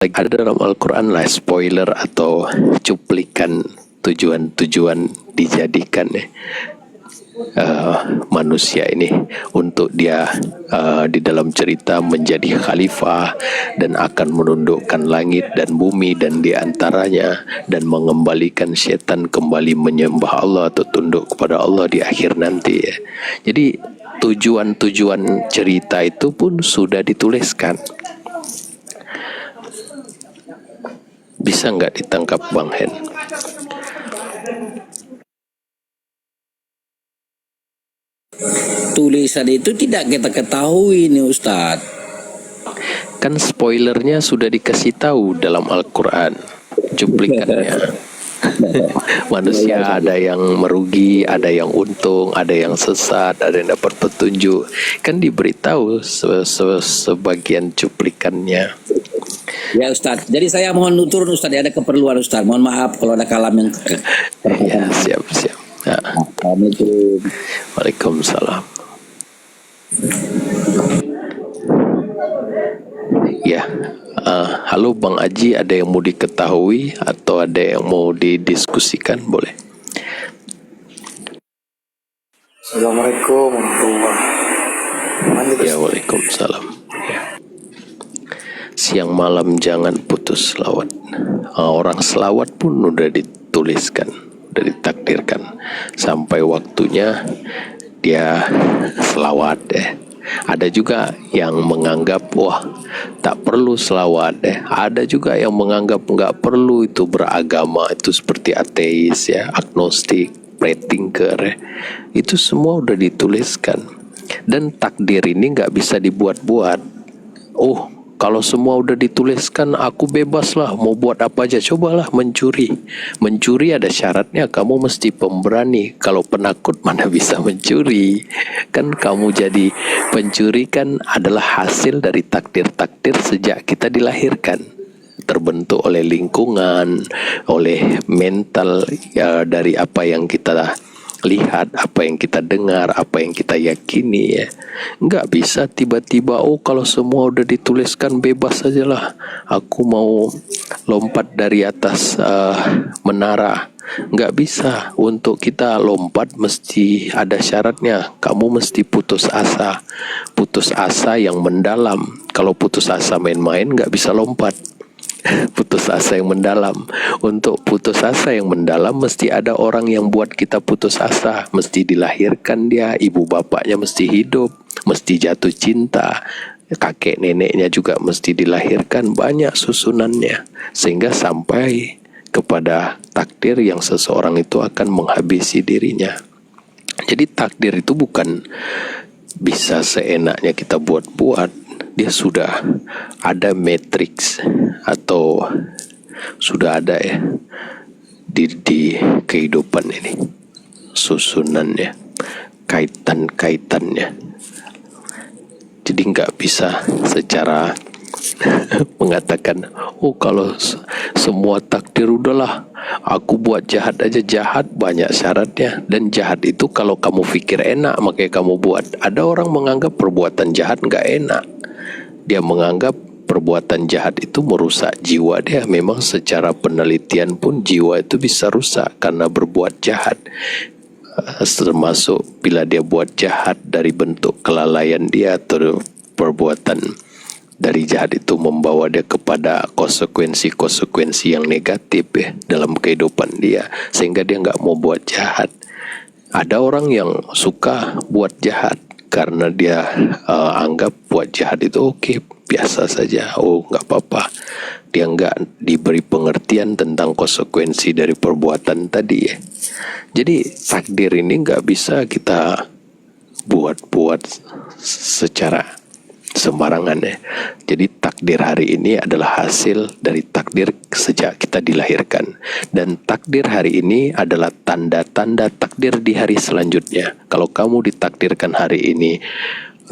ada dalam Al-Quran lah spoiler atau cuplikan tujuan-tujuan dijadikan manusia ini untuk dia di dalam cerita menjadi khalifah dan akan menundukkan langit dan bumi dan di antaranya, dan mengembalikan setan kembali menyembah Allah atau tunduk kepada Allah di akhir nanti ya. Jadi tujuan-tujuan cerita itu pun sudah dituliskan. Bisa nggak ditangkap Bang Hen? Tulisan itu tidak kita ketahui nih Ustadz. Kan spoilernya sudah dikasih tahu dalam Al-Quran, cuplikannya. Manusia ada yang merugi, ada yang untung, ada yang sesat, ada yang dapat petunjuk. Kan diberitahu sebagian cuplikannya. Ya Ustadz, jadi saya mohon turun Ustadz, ada keperluan Ustadz. Mohon maaf kalau ada kalam yang Ya, siap. Ya. Assalamualaikum. Waalaikumsalam. Ya, halo Bang Aji, ada yang mau diketahui atau ada yang mau didiskusikan? Boleh. Assalamualaikum warahmatullahi wabarakatuh. Ya, waalaikumsalam. Ya. Siang malam jangan putus selawat. Orang selawat pun udah dituliskan, udah ditakdirkan. Sampai waktunya dia selawat deh. Ada juga yang menganggap wah tak perlu selawat deh. Ada juga yang menganggap nggak perlu, itu beragama, itu seperti ateis ya, agnostik, prethinker ya. Itu semua udah dituliskan. Dan takdir ini nggak bisa dibuat-buat. Oh, kalau semua udah dituliskan, aku bebas lah, mau buat apa aja. Cobalah mencuri. Mencuri ada syaratnya, kamu mesti pemberani. Kalau penakut mana bisa mencuri. Kan kamu jadi pencuri kan adalah hasil dari takdir-takdir sejak kita dilahirkan. Terbentuk oleh lingkungan, oleh mental ya, dari apa yang kita lihat, apa yang kita dengar, apa yang kita yakini ya. Nggak bisa tiba-tiba kalau semua udah dituliskan bebas sajalah, aku mau lompat dari atas menara. Nggak bisa. Untuk kita lompat mesti ada syaratnya. Kamu mesti putus asa. Putus asa yang mendalam. Kalau putus asa main-main nggak bisa lompat. Putus asa yang mendalam. Untuk putus asa yang mendalam mesti ada orang yang buat kita putus asa. Mesti dilahirkan dia, ibu bapaknya mesti hidup, mesti jatuh cinta, kakek neneknya juga mesti dilahirkan. Banyak susunannya sehingga sampai kepada takdir yang seseorang itu akan menghabisi dirinya. Jadi takdir itu bukan bisa seenaknya kita buat-buat. Dia sudah ada matriks atau sudah ada ya di kehidupan ini, susunannya, kaitan-kaitannya. Jadi nggak bisa secara mengatakan kalau semua takdir udahlah aku buat jahat aja. Jahat banyak syaratnya, dan jahat itu kalau kamu pikir enak makanya kamu buat. Ada orang menganggap perbuatan jahat nggak enak. Dia menganggap perbuatan jahat itu merusak jiwa dia. Memang secara penelitian pun jiwa itu bisa rusak karena berbuat jahat. Termasuk bila dia buat jahat dari bentuk kelalaian dia atau perbuatan dari jahat itu membawa dia kepada konsekuensi-konsekuensi yang negatif ya dalam kehidupan dia, sehingga dia nggak mau buat jahat. Ada orang yang suka buat jahat karena dia anggap buat jahat itu oke, biasa saja, nggak apa-apa. Dia nggak diberi pengertian tentang konsekuensi dari perbuatan tadi ya. Jadi takdir ini nggak bisa kita buat-buat secara sembarangan ya. Jadi takdir hari ini adalah hasil dari takdir sejak kita dilahirkan, dan takdir hari ini adalah tanda-tanda takdir di hari selanjutnya. Kalau kamu ditakdirkan hari ini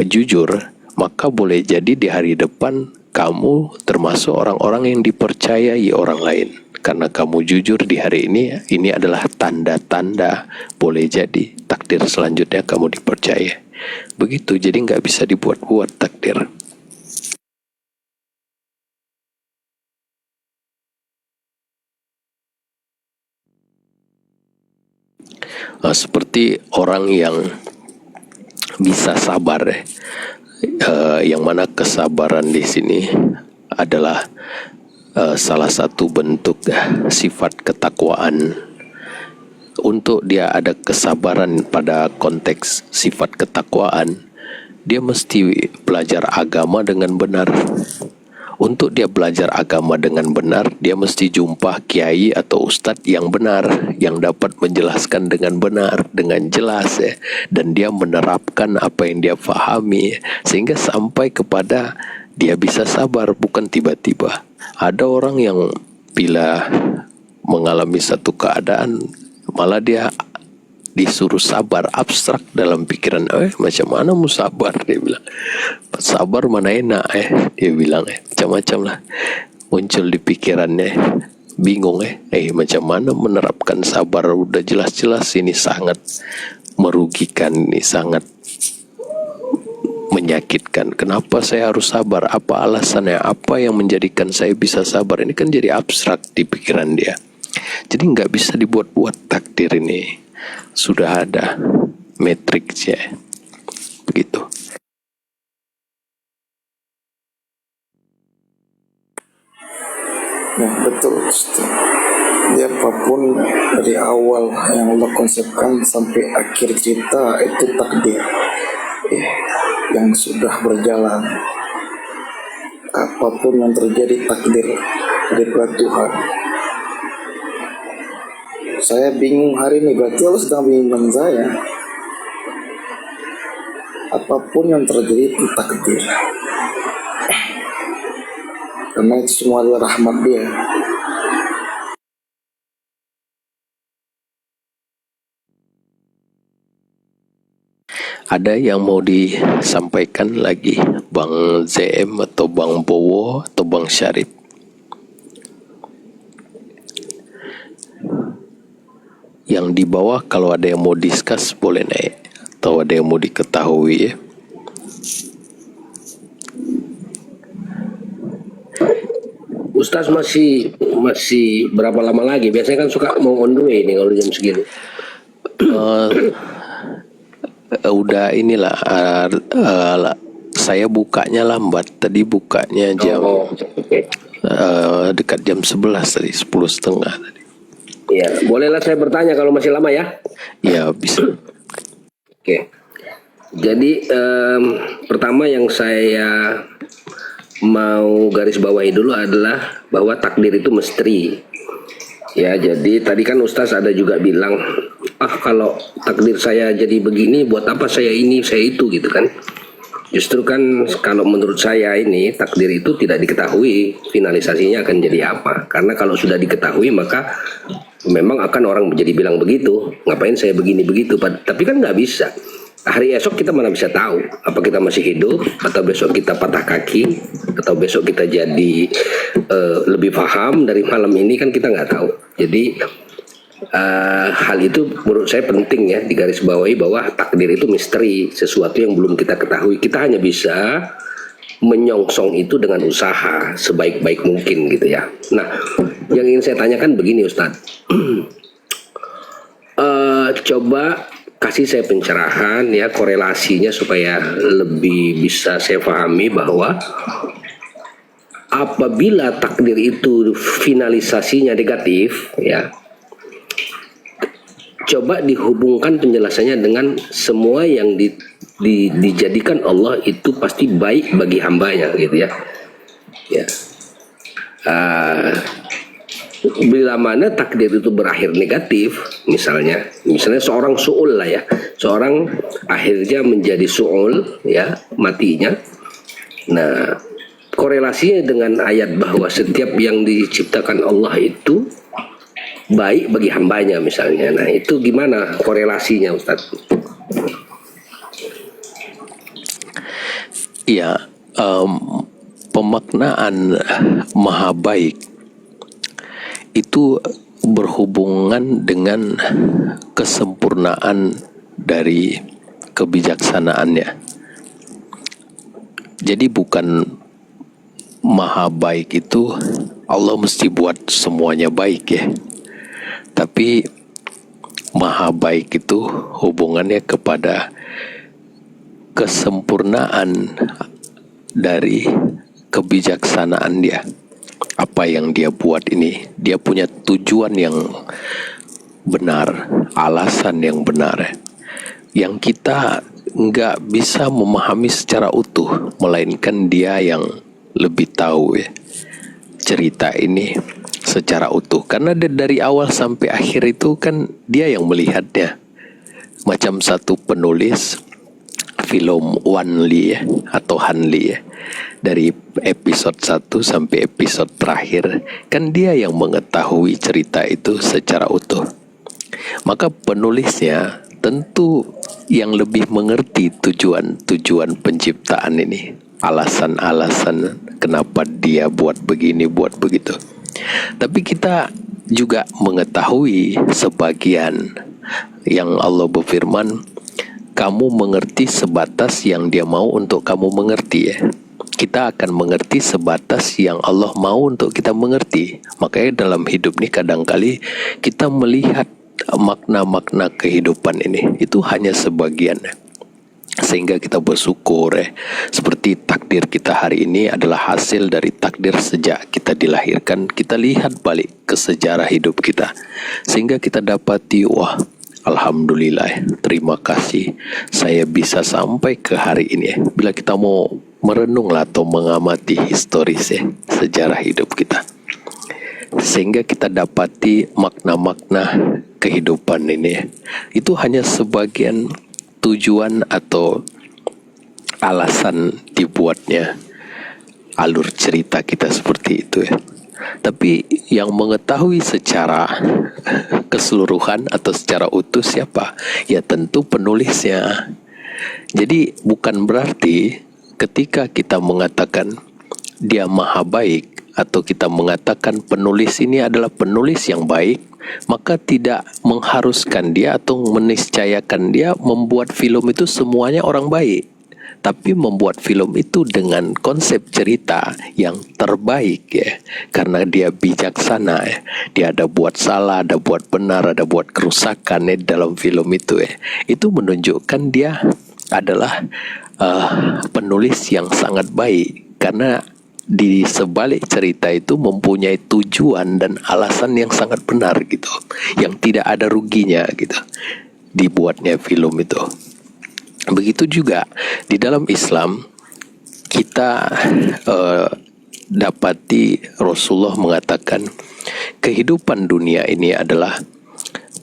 jujur, maka boleh jadi di hari depan kamu termasuk orang-orang yang dipercayai orang lain. Karena kamu jujur di hari ini adalah tanda-tanda boleh jadi takdir selanjutnya kamu dipercaya. Begitu, jadi nggak bisa dibuat-buat takdir. Seperti orang yang bisa sabar, yang mana kesabaran di sini adalah salah satu bentuk sifat ketakwaan. Untuk dia ada kesabaran pada konteks sifat ketakwaan, dia mesti belajar agama dengan benar. Untuk dia belajar agama dengan benar, dia mesti jumpa kiai atau ustadz yang benar, yang dapat menjelaskan dengan benar, dengan jelas ya. Dan dia menerapkan apa yang dia fahami, sehingga sampai kepada dia bisa sabar, bukan tiba-tiba. Ada orang yang bila mengalami satu keadaan, malah dia disuruh sabar, abstrak dalam pikiran. Macam mana mau sabar, dia bilang. Sabar mana enak dia bilang macam-macam lah muncul di pikirannya, bingung macam mana menerapkan sabar. Udah jelas-jelas ini sangat merugikan, ini sangat menyakitkan. Kenapa saya harus sabar? Apa alasannya? Apa yang menjadikan saya bisa sabar? Ini kan jadi abstrak di pikiran dia. Jadi nggak bisa dibuat-buat. Takdir ini sudah ada matriksnya, begitu. Ya betul Ustaz. Jadi apapun dari awal yang Allah konsepkan sampai akhir cerita itu takdir yang sudah berjalan. Apapun yang terjadi takdir dari Tuhan. Saya bingung hari ini, berarti Allah sedang bingungkan saya. Apapun yang terjadi itu takdir. Karena itu semua adalah rahmat Dia. Ada yang mau disampaikan lagi, Bang ZM atau Bang Bowo atau Bang Syarif? Yang di bawah kalau ada yang mau discuss boleh naik, atau ada yang mau diketahui ya. Ustaz masih berapa lama lagi? Biasanya kan suka mau on the way nih kalau jam segini. Udah inilah, saya bukanya lambat. Tadi bukanya jam dekat jam 11 tadi, 10:30 tadi. Ya, bolehlah saya bertanya kalau masih lama ya? Ya bisa. Oke. Jadi pertama yang saya mau garis bawahi dulu adalah bahwa takdir itu misteri. Ya, jadi tadi kan Ustaz ada juga bilang, kalau takdir saya jadi begini, buat apa saya ini, saya itu gitu kan. Justru kan kalau menurut saya ini takdir itu tidak diketahui finalisasinya akan jadi apa. Karena kalau sudah diketahui maka memang akan orang menjadi bilang begitu, ngapain saya begini begitu. Tapi kan nggak bisa. Hari esok kita mana bisa tahu apa kita masih hidup, atau besok kita patah kaki, atau besok kita jadi lebih paham dari malam ini, kan kita nggak tahu. Jadi hal itu menurut saya penting ya digarisbawahi, bahwa takdir itu misteri, sesuatu yang belum kita ketahui. Kita hanya bisa menyongsong itu dengan usaha sebaik-baik mungkin gitu ya. Nah, yang ingin saya tanyakan begini Ustadz, coba kasih saya pencerahan ya, korelasinya supaya lebih bisa saya pahami bahwa apabila takdir itu finalisasinya negatif ya, coba dihubungkan penjelasannya dengan semua yang dijadikan Allah itu pasti baik bagi hambanya gitu ya. Ya. Bila mana takdir itu berakhir negatif, misalnya seorang su'ul lah ya, seorang akhirnya menjadi su'ul ya, matinya. Nah, korelasinya dengan ayat bahwa setiap yang diciptakan Allah itu baik bagi hambanya misalnya. Nah, itu gimana korelasinya Ustadz? Ya, pemaknaan maha baik itu berhubungan dengan kesempurnaan dari kebijaksanaannya. Jadi bukan maha baik itu Allah mesti buat semuanya baik ya. Tapi maha baik itu hubungannya kepada kesempurnaan dari kebijaksanaan dia. Apa yang dia buat ini, dia punya tujuan yang benar, alasan yang benar, yang kita nggak bisa memahami secara utuh, melainkan dia yang lebih tahu ya cerita ini secara utuh. Karena dari awal sampai akhir itu kan dia yang melihatnya. Macam satu penulis film Wan Lee ya, atau Han Lee ya, dari episode 1 sampai episode terakhir kan dia yang mengetahui cerita itu secara utuh. Maka penulisnya tentu yang lebih mengerti tujuan penciptaan ini, alasan-alasan kenapa dia buat begini, buat begitu. Tapi kita juga mengetahui sebagian yang Allah berfirman, kamu mengerti sebatas yang dia mau untuk kamu mengerti ya. Kita akan mengerti sebatas yang Allah mau untuk kita mengerti. Makanya dalam hidup ini kadangkali kita melihat makna-makna kehidupan ini itu hanya sebagian, sehingga kita bersyukur ya. Seperti takdir kita hari ini adalah hasil dari takdir sejak kita dilahirkan. Kita lihat balik ke sejarah hidup kita, sehingga kita dapati, wah, alhamdulillah, terima kasih saya bisa sampai ke hari ini. Bila kita mau merenunglah atau mengamati historis ya, sejarah hidup kita, sehingga kita dapati makna-makna kehidupan ini ya, itu hanya sebagian tujuan atau alasan dibuatnya alur cerita kita seperti itu ya. Tapi yang mengetahui secara keseluruhan atau secara utuh siapa? Ya tentu penulisnya. Jadi bukan berarti ketika kita mengatakan dia maha baik, atau kita mengatakan penulis ini adalah penulis yang baik, maka tidak mengharuskan dia atau meniscayakan dia membuat film itu semuanya orang baik. Tapi membuat film itu dengan konsep cerita yang terbaik ya, karena dia bijaksana ya. Dia ada buat salah, ada buat benar, ada buat kerusakan ya dalam film itu ya. Itu menunjukkan dia adalah penulis yang sangat baik, karena di sebalik cerita itu mempunyai tujuan dan alasan yang sangat benar gitu, yang tidak ada ruginya gitu dibuatnya film itu. Begitu juga di dalam Islam kita dapati Rasulullah mengatakan kehidupan dunia ini adalah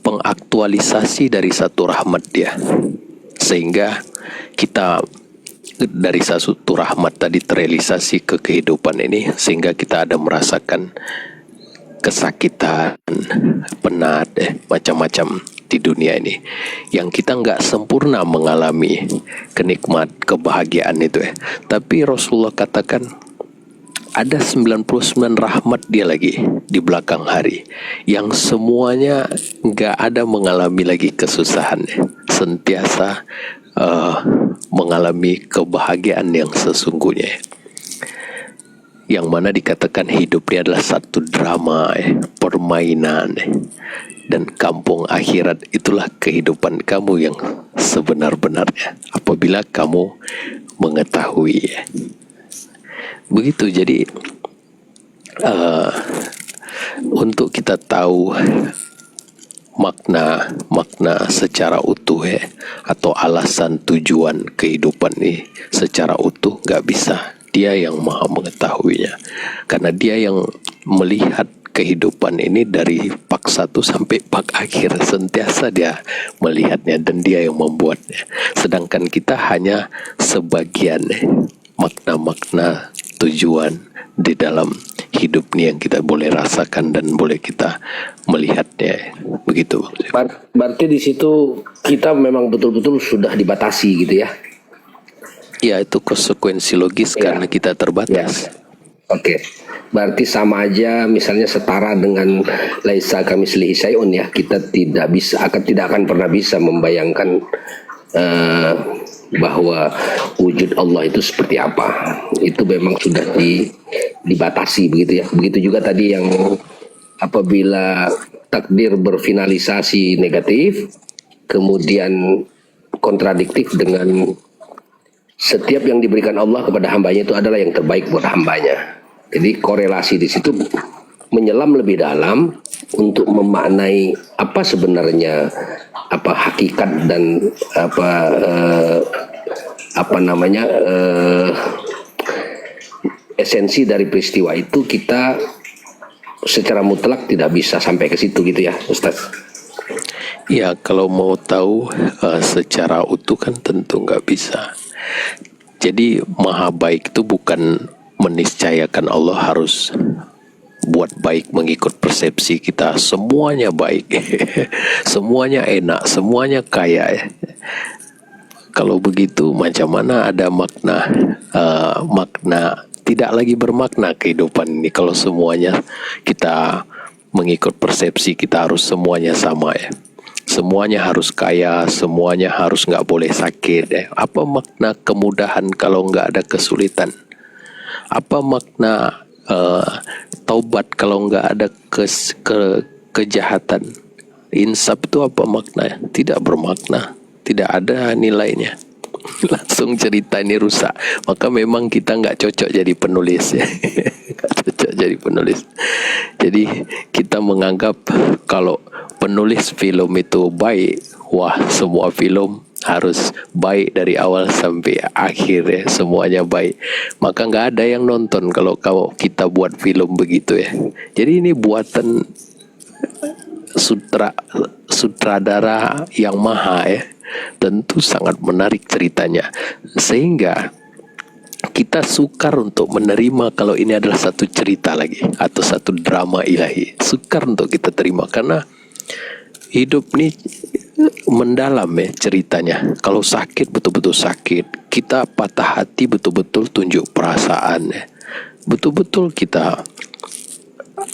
pengaktualisasi dari satu rahmat dia, sehingga kita dari satu rahmat tadi terrealisasi ke kehidupan ini, sehingga kita ada merasakan kesakitan, penat, macam-macam di dunia ini, yang kita nggak sempurna mengalami kebahagiaan itu ya. Tapi Rasulullah katakan ada 99 rahmat dia lagi di belakang hari, yang semuanya nggak ada mengalami lagi kesusahan, sentiasa mengalami kebahagiaan yang sesungguhnya, yang mana dikatakan hidup ini adalah satu drama, permainan, dan kampung akhirat itulah kehidupan kamu yang sebenar-benarnya apabila kamu mengetahui. Begitu. Jadi untuk kita tahu makna secara utuh ya, atau alasan tujuan kehidupan ini secara utuh, nggak bisa. Dia yang maha mengetahuinya, karena dia yang melihat kehidupan ini dari pak 1 sampai pak akhir, sentiasa dia melihatnya dan dia yang membuatnya. Sedangkan kita hanya sebagian makna-makna tujuan di dalam hidup ini yang kita boleh rasakan dan boleh kita melihatnya. Begitu. Berarti di situ kita memang betul-betul sudah dibatasi gitu ya? Ya, itu konsekuensi logis karena kita terbatas. Oke. Berarti sama aja, misalnya setara dengan laisa kamitslihi syai'un ya, kita tidak akan pernah bisa membayangkan bahwa wujud Allah itu seperti apa. Itu memang sudah dibatasi begitu ya. Begitu juga tadi yang apabila takdir berfinalisasi negatif, kemudian kontradiktif dengan setiap yang diberikan Allah kepada hambanya itu adalah yang terbaik buat hambanya. Jadi korelasi di situ menyelam lebih dalam untuk memaknai apa sebenarnya apa hakikat dan apa namanya esensi dari peristiwa itu. Kita secara mutlak tidak bisa sampai ke situ gitu ya, Ustaz. Ya, kalau mau tahu secara utuh kan tentu nggak bisa. Jadi maha baik itu bukan meniscayakan Allah harus buat baik mengikut persepsi kita. Semuanya baik, semuanya enak, semuanya kaya ya. Kalau begitu macam mana ada makna tidak lagi bermakna kehidupan ini kalau semuanya kita mengikut persepsi kita harus semuanya sama ya. Semuanya harus kaya, semuanya harus nggak boleh sakit ya. Apa makna kemudahan kalau nggak ada kesulitan? Apa makna taubat kalau nggak ada kejahatan? Insaf itu apa maknanya? Tidak bermakna, tidak ada nilainya. Langsung cerita ini rusak. Maka memang kita nggak cocok jadi penulis ya. Nggak cocok jadi penulis. Jadi kita menganggap kalau penulis film itu baik, wah semua film harus baik dari awal sampai akhir ya, semuanya baik. Maka nggak ada yang nonton kalau kita buat film begitu ya. Jadi ini buatan sutradara yang maha ya. Tentu sangat menarik ceritanya, sehingga kita sukar untuk menerima kalau ini adalah satu cerita lagi atau satu drama ilahi. Sukar untuk kita terima karena hidup ini mendalam ya ceritanya. Kalau sakit betul-betul sakit, kita patah hati betul-betul tunjuk perasaan ya. Betul-betul kita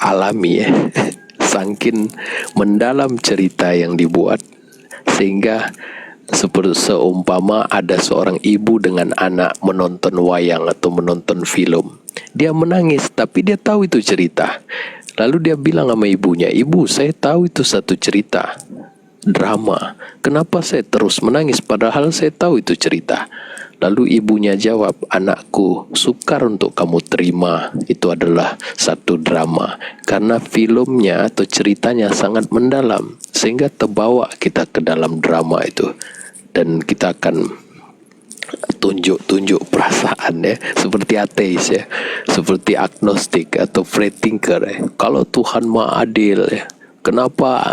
alami ya. Saking mendalam cerita yang dibuat, sehingga seperti seumpama ada seorang ibu dengan anak menonton wayang atau menonton film. Dia menangis tapi dia tahu itu cerita. Lalu dia bilang sama ibunya, "Ibu, saya tahu itu satu cerita drama. Kenapa saya terus menangis padahal saya tahu itu cerita?" Lalu ibunya jawab, "Anakku, sukar untuk kamu terima itu adalah satu drama. Karena filmnya atau ceritanya sangat mendalam, sehingga terbawa kita ke dalam drama itu. Dan kita akan tunjuk perasaan ya, seperti ateis ya, seperti agnostik atau free thinker ya. Kalau Tuhan Maha Adil ya, kenapa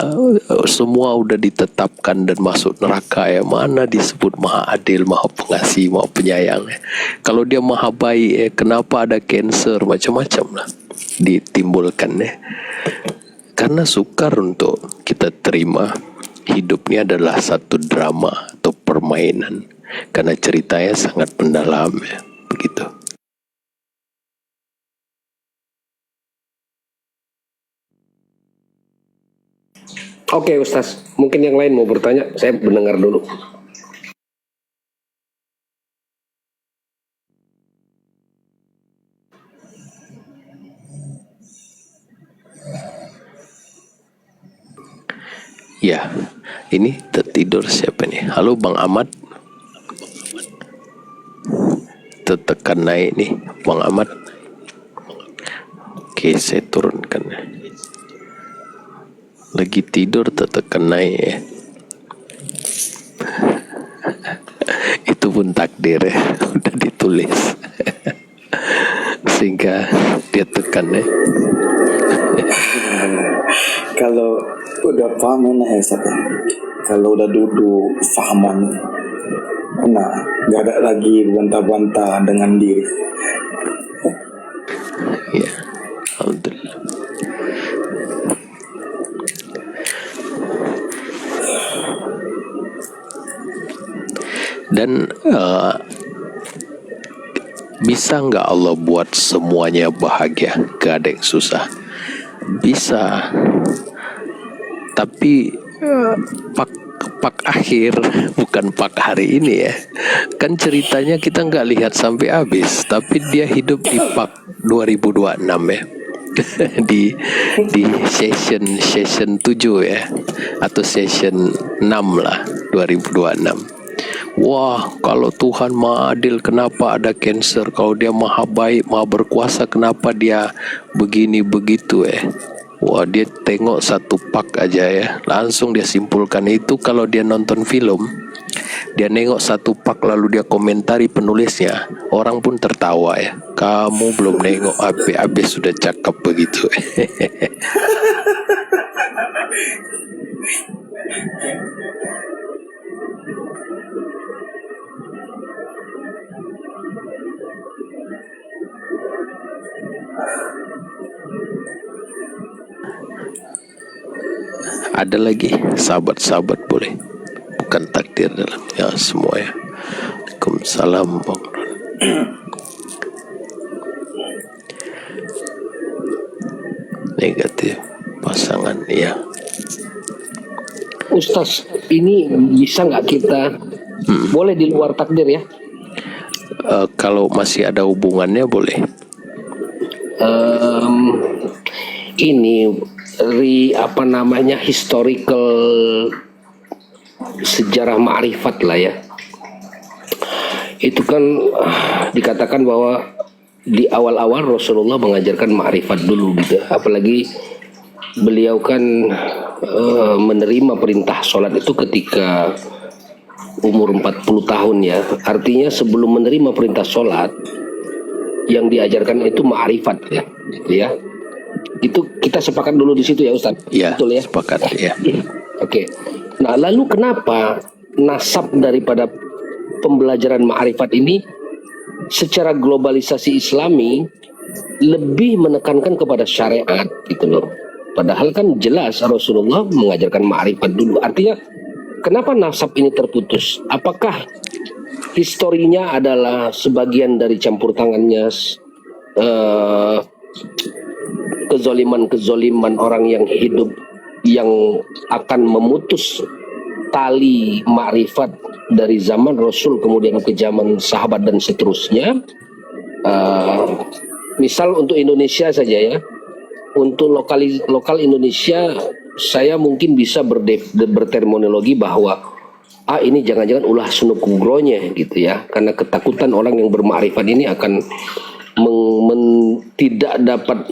semua udah ditetapkan dan masuk neraka ya? Mana disebut Maha Adil, Maha Pengasih, Maha Penyayang ya? Kalau dia Maha Baik ya, kenapa ada cancer macam-macam lah ditimbulkan ya? Karena sukar untuk kita terima hidup ini adalah satu drama atau permainan, karena ceritanya sangat mendalam ya, begitu. Oke Ustaz, mungkin yang lain mau bertanya, saya mendengar dulu. Ya, ini tertidur siapa nih? Halo Bang Ahmad. Tekan naik nih Bang Ahmad. Oke, saya turunkan. Lagi tidur tekan naik ya. Itu pun takdir ya, udah ditulis. Sehingga dia tekan ya. Kalau udah paham ya Ustaz, kalau udah duduk fahaman, nah nggak ada lagi bantah-bantah dengan diri. Ya, alhamdulillah. Dan bisa nggak Allah buat semuanya bahagia, gak ada yang susah? Bisa. Tapi pak akhir, bukan pak hari ini ya. Kan ceritanya kita nggak lihat sampai habis, tapi dia hidup di pak 2026 ya. di session 7 ya, atau session 6 lah, 2026. Wah, kalau Tuhan maha adil, kenapa ada cancer? Kalau dia maha baik, maha berkuasa, kenapa dia begini begitu ya? Wah, dia tengok satu pak aja ya, langsung dia simpulkan itu. Kalau dia nonton film, dia nengok satu pak lalu dia komentari penulisnya, orang pun tertawa ya. Kamu belum nengok AB sudah cakap begitu. Ada lagi sahabat-sahabat boleh, bukan takdir dalam ya semua ya. Waalaikumsalam Bang. Negatif pasangan ya. Ustaz, ini bisa nggak kita boleh di luar takdir ya? Kalau masih ada hubungannya boleh. Ini apa namanya, historical sejarah ma'rifat lah ya. Itu kan dikatakan bahwa di awal-awal Rasulullah mengajarkan ma'rifat dulu gitu. Apalagi beliau kan menerima perintah sholat itu ketika umur 40 tahun ya. Artinya sebelum menerima perintah sholat, yang diajarkan itu ma'rifat ya, gitu ya. Itu kita sepakat dulu di situ ya Ustaz. Ya, betul ya. sepakat ya. Oke. Nah, lalu kenapa nasab daripada pembelajaran ma'rifat ini secara globalisasi Islami lebih menekankan kepada syariat gitu loh. Padahal kan jelas Rasulullah mengajarkan ma'rifat dulu. Artinya kenapa nasab ini terputus? Apakah historinya adalah sebagian dari campur tangannya kezoliman orang yang hidup yang akan memutus tali ma'rifat dari zaman Rasul kemudian ke zaman sahabat dan seterusnya. Misal untuk Indonesia saja ya, untuk lokal Indonesia saya mungkin bisa berterminologi bahwa ini jangan-jangan ulah sunuk kugronya gitu ya, karena ketakutan orang yang bermakrifat ini akan tidak dapat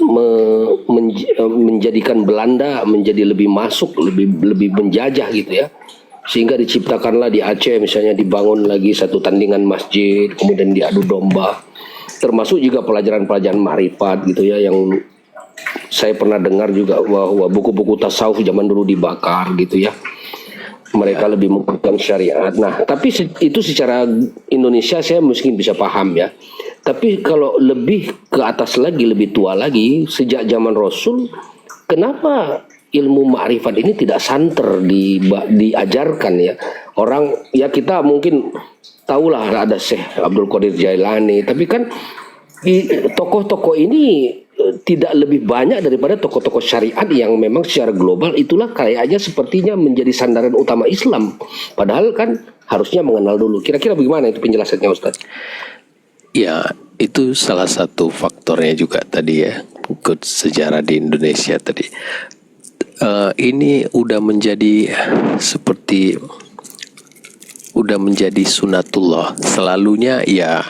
menjadikan Belanda menjadi lebih masuk, lebih menjajah gitu ya, sehingga diciptakanlah di Aceh misalnya dibangun lagi satu tandingan masjid, kemudian diadu domba, termasuk juga pelajaran-pelajaran ma'rifat gitu ya, yang saya pernah dengar juga bahwa buku-buku tasawuf zaman dulu dibakar gitu ya. Mereka lebih memegang syariat. Nah, tapi itu secara Indonesia saya mungkin bisa paham ya. Tapi kalau lebih ke atas lagi, lebih tua lagi, sejak zaman Rasul, kenapa ilmu ma'rifat ini tidak santer diajarkan ya? Orang ya, kita mungkin tahulah ada Syekh Abdul Qadir Jailani, tapi kan tokoh-tokoh ini tidak lebih banyak daripada tokoh-tokoh syariat yang memang secara global itulah kayaknya sepertinya menjadi sandaran utama Islam. Padahal kan harusnya mengenal dulu. Kira-kira bagaimana itu penjelasannya Ustaz? Ya, itu salah satu faktornya juga tadi ya, ikut sejarah di Indonesia tadi. Ini udah menjadi sunatullah selalunya ya,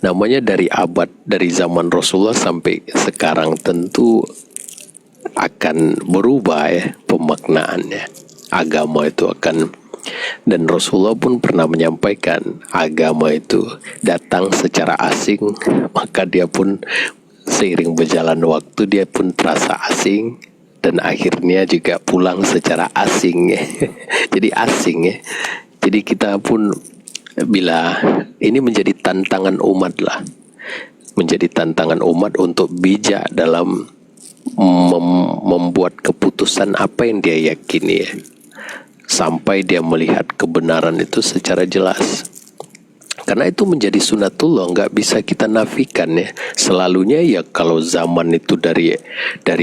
namanya dari zaman Rasulullah sampai sekarang tentu akan berubah ya pemaknaannya. Agama itu akan, dan Rasulullah pun pernah menyampaikan agama itu datang secara asing, maka dia pun seiring berjalan waktu dia pun terasa asing, dan akhirnya juga pulang secara asing ya. Jadi asing ya. Jadi kita pun bila ini menjadi tantangan umat lah, menjadi tantangan umat untuk bijak dalam membuat keputusan apa yang dia yakini ya, sampai dia melihat kebenaran itu secara jelas. Karena itu menjadi sunatullah, nggak bisa kita nafikan ya. Selalunya ya kalau zaman itu dari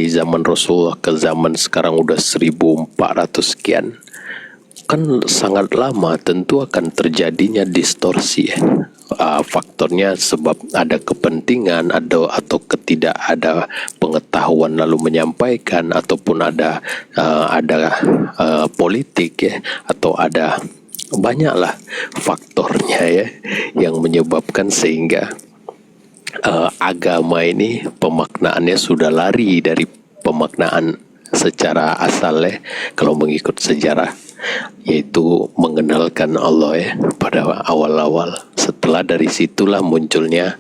zaman Rasulullah ke zaman sekarang udah 1400 sekian. kan sangat lama, tentu akan terjadinya distorsi. Faktornya sebab ada kepentingan, atau ketidak ada pengetahuan lalu menyampaikan, ataupun ada politik ya, atau ada banyaklah faktornya ya yang menyebabkan sehingga agama ini pemaknaannya sudah lari dari pemaknaan secara asal ya, kalau mengikut sejarah, yaitu mengenalkan Allah ya pada awal-awal. Setelah dari situlah munculnya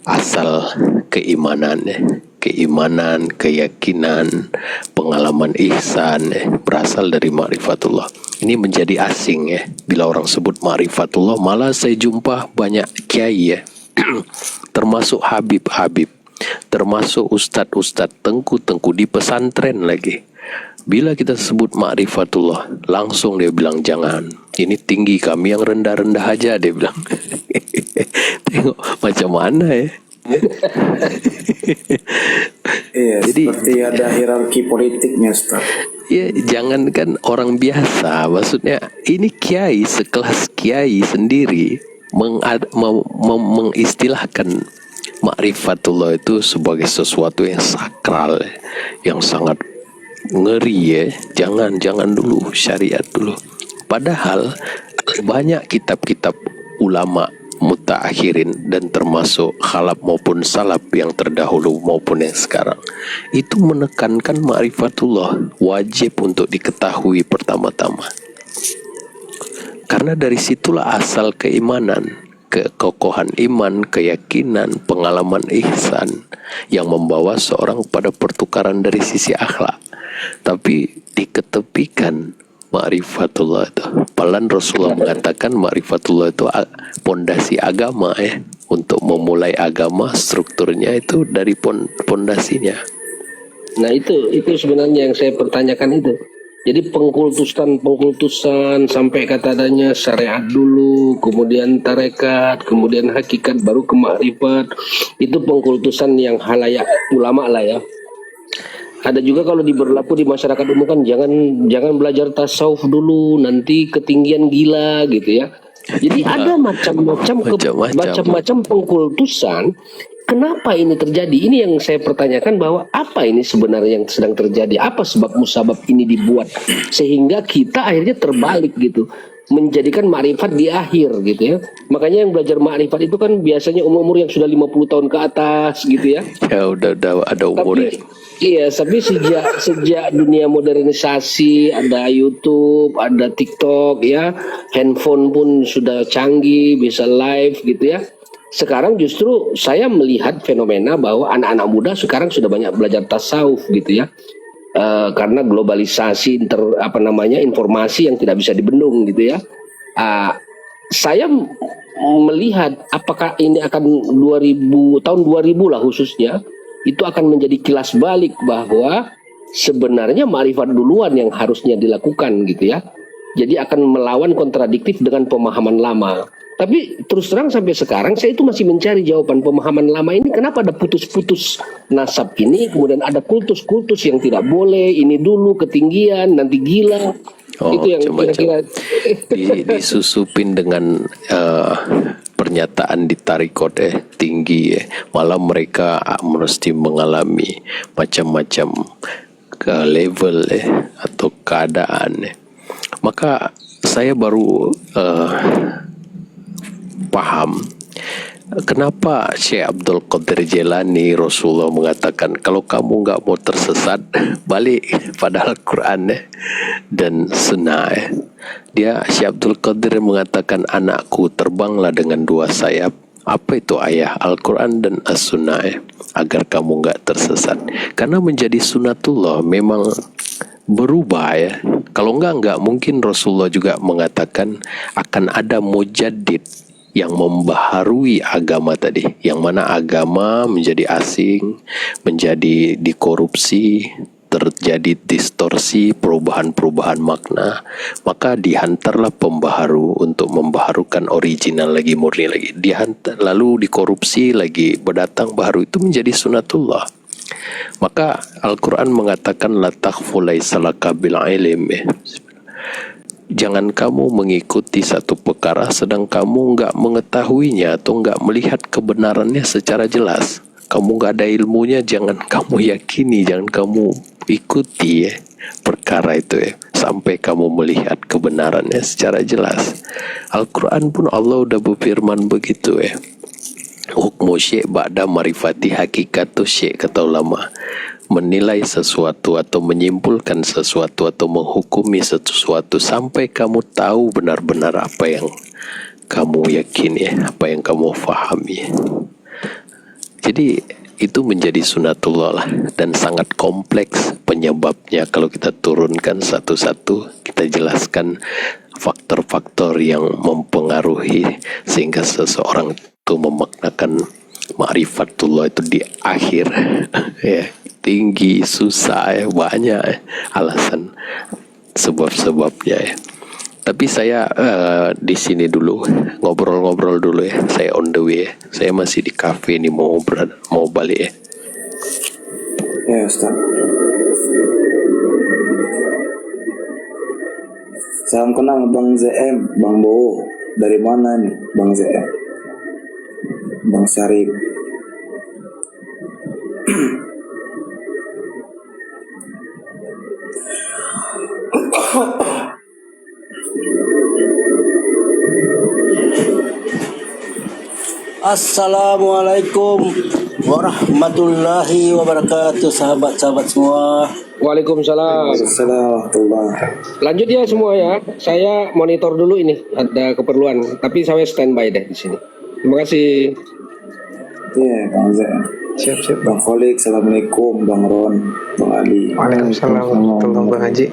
asal keimanan ya. Keimanan, keyakinan, pengalaman ihsan ya, berasal dari ma'rifatullah. Ini menjadi asing ya bila orang sebut ma'rifatullah. Malah saya jumpa banyak kiai ya termasuk Habib-Habib, termasuk Ustadz-Ustadz, tengku-tengku di pesantren lagi. Bila kita sebut ma'rifatullah, langsung dia bilang jangan. Ini tinggi, kami yang rendah-rendah aja, dia bilang. Tengok macam mana ya. Iya, Jadi seperti ada hierarki politiknya, Ustaz. ya jangankan orang biasa, maksudnya ini kiai sekelas kiai sendiri mengistilahkan ma'rifatullah itu sebagai sesuatu yang sakral, yang sangat ngeri ya. Jangan dulu, syariat dulu. Padahal banyak kitab-kitab ulama mutaakhirin dan termasuk khalaf maupun salaf yang terdahulu maupun yang sekarang itu menekankan ma'rifatullah wajib untuk diketahui pertama-tama, karena dari situlah asal keimanan, kekokohan iman, keyakinan, pengalaman ihsan yang membawa seorang pada pertukaran dari sisi akhlak. Tapi diketepikan ma'rifatullah itu. Palan Rasulullah mengatakan ma'rifatullah itu pondasi agama ya. Untuk memulai agama, strukturnya itu dari pondasinya. Nah itu sebenarnya yang saya pertanyakan itu. Jadi pengkultusan sampai kata adanya syariat dulu, kemudian tarekat, kemudian hakikat, baru ke makrifat. Itu pengkultusan yang halayak ulama lah ya. Ada juga kalau diberlaku di masyarakat umum kan jangan belajar tasawuf dulu, nanti ketinggian gila gitu ya. Jadi ada macam-macam pengkultusan. Kenapa ini terjadi? Ini yang saya pertanyakan, bahwa apa ini sebenarnya yang sedang terjadi? Apa sebab musabab ini dibuat sehingga kita akhirnya terbalik gitu, menjadikan makrifat di akhir gitu ya. Makanya yang belajar makrifat itu kan biasanya umur yang sudah 50 tahun ke atas gitu ya. Ya udah ada umurnya. Tapi sejak dunia modernisasi, ada YouTube, ada TikTok ya, handphone pun sudah canggih, bisa live gitu ya. Sekarang justru saya melihat fenomena bahwa anak-anak muda sekarang sudah banyak belajar tasawuf gitu ya. Karena globalisasi informasi yang tidak bisa dibendung gitu ya. Saya melihat apakah ini akan tahun 2000 lah khususnya, itu akan menjadi kilas balik bahwa sebenarnya ma'rifat duluan yang harusnya dilakukan gitu ya. Jadi akan melawan kontradiktif dengan pemahaman lama. Tapi terus terang sampai sekarang saya itu masih mencari jawaban pemahaman lama ini, kenapa ada putus-putus nasab ini, kemudian ada kultus-kultus yang tidak boleh, ini dulu ketinggian, nanti gila. Itu yang kira-kira disusupin dengan pernyataan di tarikot tinggi malah mereka mesti mengalami macam-macam ke level atau keadaan maka saya baru paham kenapa Syekh Abdul Qadir Jailani Rasulullah mengatakan kalau kamu nggak mau tersesat balik pada Al-Quran dan Sunnah Dia Syekh Abdul Qadir mengatakan anakku terbanglah dengan dua sayap. Apa itu ayah? Al-Quran dan As-Sunnah agar kamu nggak tersesat. Karena menjadi sunatullah memang berubah ya. Kalau nggak mungkin Rasulullah juga mengatakan akan ada mujaddid yang membaharui agama tadi, yang mana agama menjadi asing, menjadi dikorupsi, terjadi distorsi, perubahan-perubahan makna, maka dihantarlah pembaharu untuk membaharukan original lagi, murni lagi. Dihantar, lalu dikorupsi lagi, berdatang baharu, itu menjadi sunatullah. Maka Al-Quran mengatakan la takhfu laisa laka bil ilm. Jangan kamu mengikuti satu perkara sedang kamu nggak mengetahuinya atau nggak melihat kebenarannya secara jelas. Kamu nggak ada ilmunya, jangan kamu yakini, jangan kamu ikuti ya perkara itu ya sampai kamu melihat kebenarannya secara jelas. Al-Quran pun Allah udah berfirman begitu ya. Hukmu syek ba'da marifati hakikatu syek, kata ulama. Menilai sesuatu atau menyimpulkan sesuatu atau menghukumi sesuatu sampai kamu tahu benar-benar apa yang kamu yakini, apa yang kamu fahami. Jadi itu menjadi sunatullah lah, dan sangat kompleks penyebabnya. Kalau kita turunkan satu-satu, kita jelaskan faktor-faktor yang mempengaruhi sehingga seseorang itu memaknakan ma'rifatullah itu di akhir ya, tinggi, susah ya, banyak ya, alasan sebab-sebabnya ya. Tapi saya di sini dulu ngobrol-ngobrol dulu ya. Saya on the way ya. Saya masih di cafe nih, mau balik ya. Ya Ustaz. Salam kenal Bang ZM, Bang Bowo. Dari mana nih Bang ZM? Bang Syarif. Assalamualaikum warahmatullahi wabarakatuh, sahabat-sahabat semua. Waalaikumsalam. Assalamualaikum. Lanjut ya semua ya. Saya monitor dulu ini, ada keperluan. Tapi saya standby deh di sini. Terima kasih. Ya Bang ZM. Siap. Bang Kholik, Assalamualaikum. Bang Ron, Bang Ali. Waalaikumsalam warahmatullahi Bang Haji.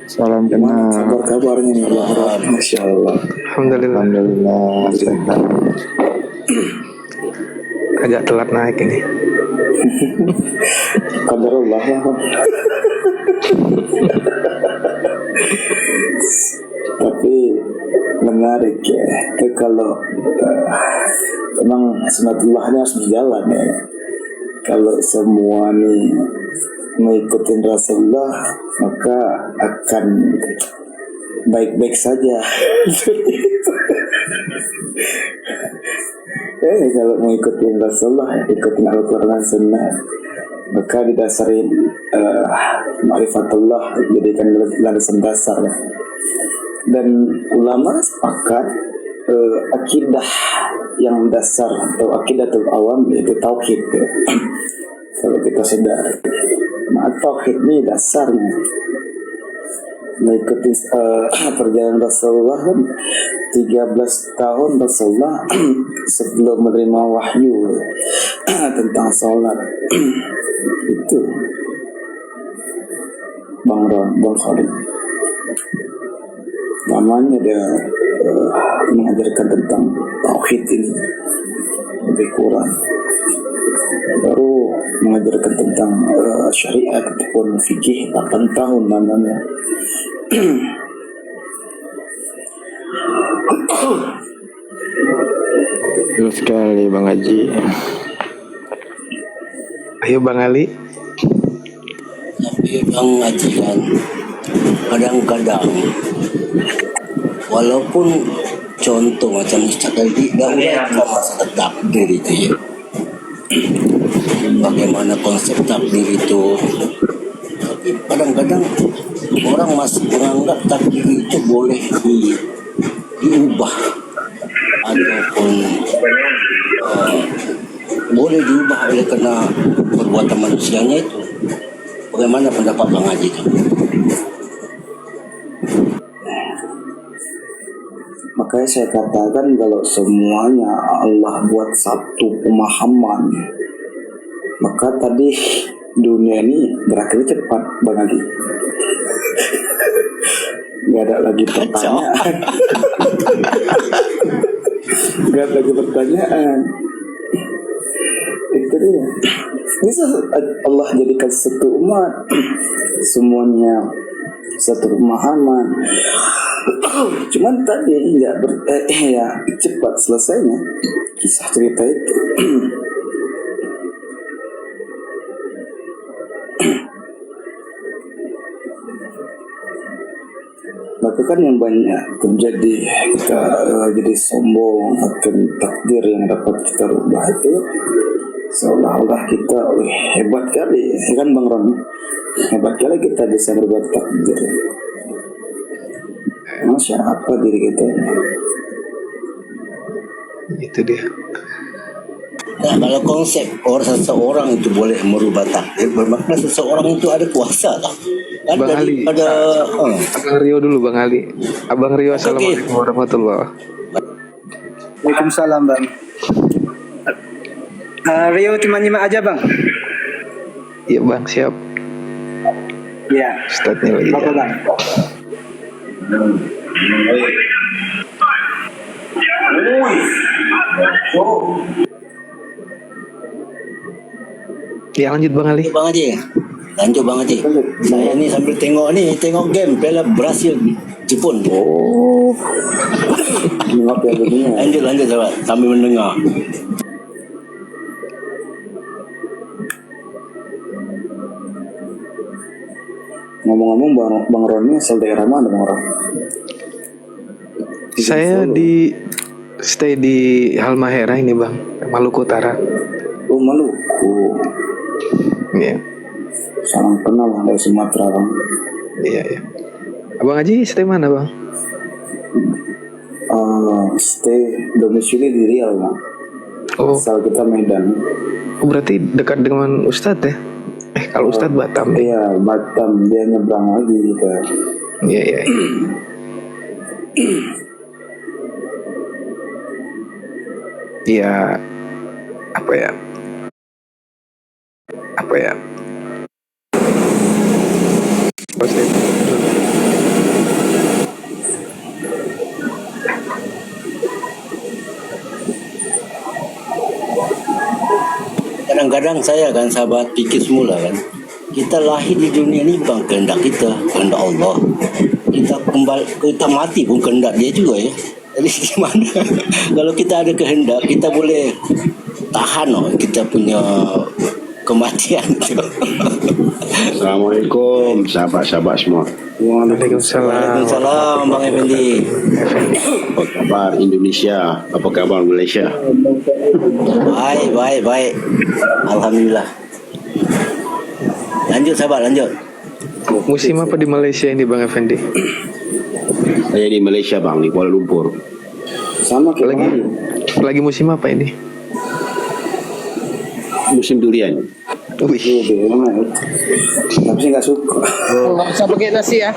Salam kenal. Kabar-kabarnya nih Bang Ron. Masya Allah. Alhamdulillah. Agak telat naik ini. Qadarullah ya. Tapi menarik ya. Kalau memang sunatullahnya harus berjalan ya. Kalau semua nih mengikuti Rasulullah, maka akan baik-baik saja. Kalau mengikuti Rasulullah, ikutin Al-Quran dan Sunnah, maka didasari ma'rifatullah, jadikan landasan dasar. Dan ulama sepakat akidah yang dasar atau akidatul awam yaitu tauhid. Kalau kita sadar, tauhid ini dasarnya. Mengikuti perjalanan Rasulullah kan 13 tahun Rasulullah sebelum menerima wahyu tentang sholat. Itu Bang Ron, Bang Khalid, namanya dia mengajarkan tentang tauhid ini lebih kurang, baru mengajarkan tentang syariat ataupun fikih 8 tahun namanya. Betul sekali Bang Haji. Ayo Bang Ali. Tapi Bang Haji kan kadang-kadang walaupun contoh macam Ustaz tadi daurahkan masalah takdir itu ya, bagaimana konsep takdir itu, tapi kadang-kadang orang masih menganggap takdir itu boleh diubah ataupun boleh diubah oleh karena perbuatan manusianya itu. Bagaimana pendapat Bang Haji itu? Makanya saya katakan kalau semuanya Allah buat satu pemahaman, maka tadi dunia ini berakhir cepat Bang Ali. Gak ada lagi pertanyaan. Gak ada lagi pertanyaan. Itu dia. Bisa Allah jadikan satu umat, semuanya satu pemahaman. Cuman tadi nggak ya cepat selesainya kisah cerita itu. Tapi kan yang banyak terjadi kita jadi sombong akan takdir yang dapat kita rubah itu, seolah-olah kita hebat kali, ya kan Bang Ron? Hebat kali kita bisa berbuat takdir. Masya apa diri kita ini? Itu dia. Nah, kalau konsep seseorang itu boleh merubah takdir, bermakna seseorang itu ada kuasa tak? Kan Bang Ali. daripada Abang Rio dulu Bang Ali. Abang Rio, assalamualaikum warahmatullahi. Waalaikumsalam bang. Rio cuma nyimak aja bang. Iya Bang, siap. Iya. Ustadznya lagi. Apa bang? Ya lanjut Bang Ali. Bang Haji. Lanjut Bang Haji. Saya ni sambil tengok game Piala Brasil Jepun. Oh, Tengok Piala Dunia. Lanjut sahabat sambil mendengar. Ngomong-ngomong Bang Ron ini asal daerah mana Bang Ron? saya stay di Halmahera ini Bang, Maluku Utara. Oh Maluku. Iya, Salam kenal dari Sumatera Bang. iya. Abang Haji stay mana Bang? Stay domisili di Riau Bang. Oh, Asal kita Medan. berarti dekat dengan Ustadz ya? Kalau Ustadz Batam. Iya Batam, dia nyebrang lagi gitu. Iya. Iya, apa ya? Pasti. Kadang-kadang saya kan sahabat pikir semula kan, kita lahir di dunia ini bukan kehendak kita, kehendak Allah. Kita mati pun kehendak dia juga ya. Jadi gimana kalau kita ada kehendak, kita boleh tahan kita punya kematian itu. Assalamualaikum sahabat-sahabat semua. Waalaikumsalam. Waalaikumsalam Bang Effendi. Apa kabar Indonesia? Apa kabar Malaysia? Baik. Alhamdulillah. Lanjut sahabat, lanjut. Musim apa di Malaysia ini Bang Effendi? Saya di Malaysia bang, di Kuala Lumpur. Sama kita Lagi musim apa ini? Musim durian. Wih, Tapi nggak suka. Nggak usah pakai nasi ya.